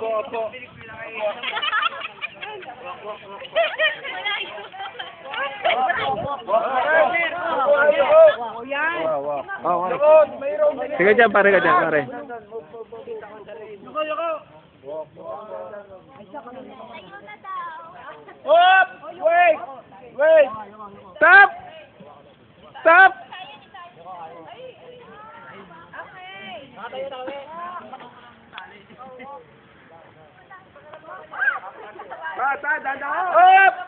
Opo. Sige dyan, pare ka dyan, pare. Hop! Wait! Wait! Stop! Stop! Hop!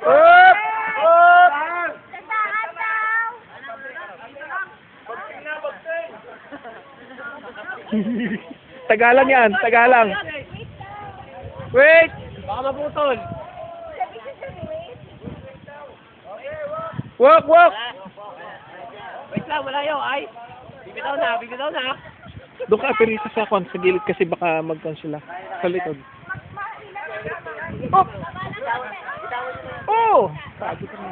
Up! Hop! Tagalang yan, tagalang. Wait! Baka maputol. Walk, walk! Wait lang, malayo ay. Bibitaw na, bibitaw na. Doon ka perito sa kon, sa gilid kasi baka magkon sila. Sa likod. Oh! Oh! Sabi ko na.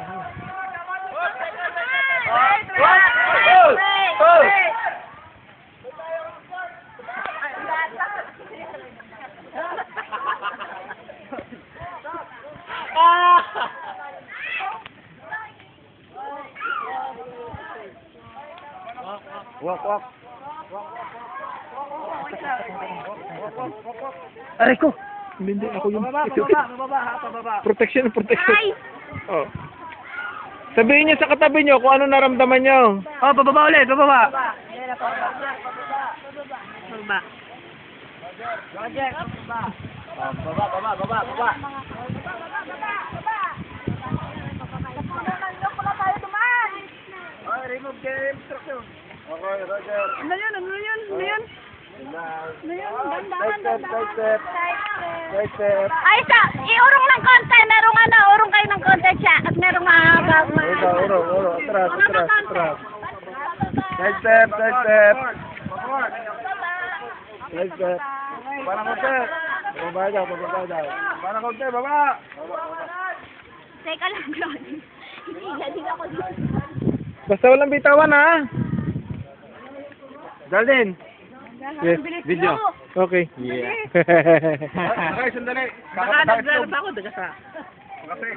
Oh! Oh! Walk, walk. Aray ko! Hindi, ako yung... Pababa. Protection, protection. Oh. Sabihin niyo sa katabi niyo kung ano naramdaman niyo. Oh, pababa ulit, pababa. Pababa. Baba. Remove the instruction. Okay, Roger. Ano yun? Side step. Ay, iurong ng konti. Urong kayo ng konti siya. At merong mahaba. Uro. Atras. Side step. Parang konti. Baba daw. Parang konti, baba. Teka lang, John. Hindi ako dito. Basta walang bitawan, ha? Darlene. Yes, video. Okay. Yeah. Okay, sandali. Naglalaro pa ako, dagasa. Kasi.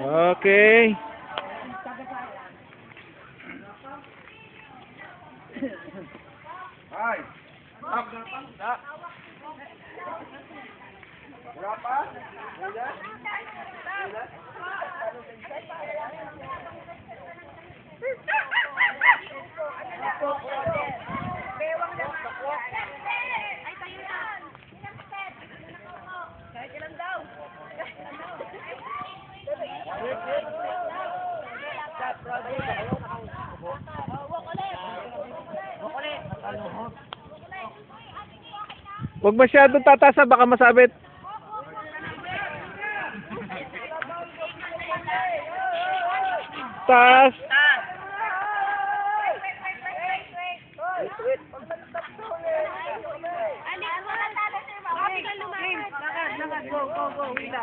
Okay. Ay. Up. Wala pa? Huwag masyadong tatasa, baka masabit. Taas.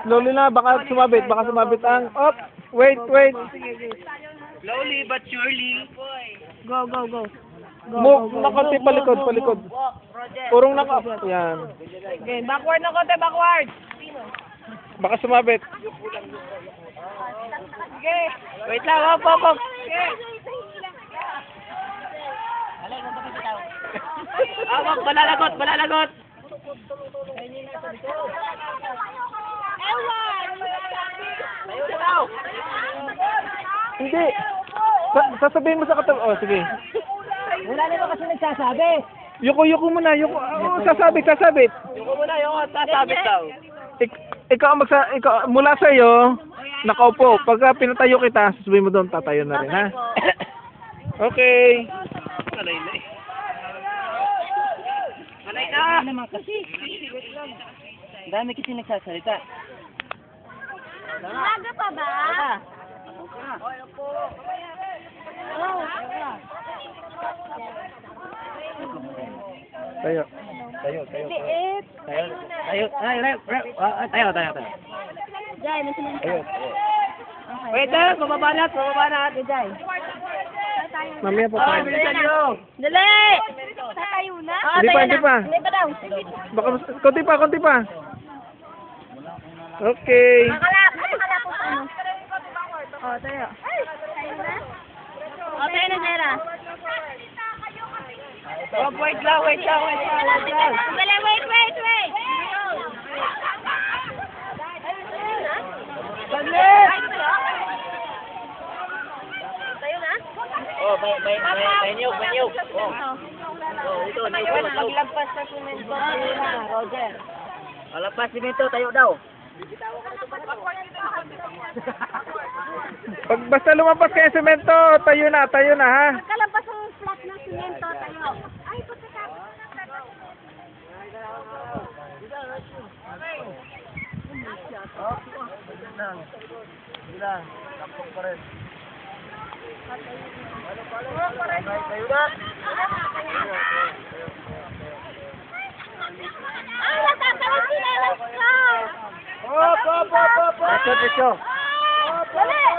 Slowly na, baka sumabit ang... Op! Wait. Slowly but surely. Go. Move na konti palikod. Purong naka... Yan. Okay, backward ng konti, backward. Baka sumabit. Okay. Wait lang, hop. Awak, balalagot. Hindi. Sasabihin mo sa katabi. Oh, sige. Wala naman kasi nagsasabi. Yuko muna. Oh, sasabit. Yung muna, sasabit daw. Ikaw mula sa iyo, nakaupo. Pagka pinatayo kita, sasabihin mo doon, tatayo na rin, ha? Okay. Malay na. Naman kasi. Dami kasi nagsasalita. Umaga pa ba? Tayo. Liit. Tayo. Jai, nasa mga. Wait, bababa na, Jai. Mamaya pa tayo. Bilisan nyo. Dali! Tatayo na? Oo, Hindi pa, tayo hindi na. pa. Hindi pa daw. Baka konti pa, konti pa. Okay. Makalap po sa ano. Oo, tayo. Tayo na? Oo, tayo na, Zera. Oh, wait lang. Dali, wait. Saglit! Tayo na? Oh, may niyog. Oh, ito, niyog. Maglagpas sa simento tayo na, Roger. Malapas simento, tayo daw. Pag basta lumabas kayo sa semento, tayo na ha. Pagkalabas ang flat ng simento tayo. Ay, pagkatapos ng Ay, natatawag sinelas ko! Hop! Dali!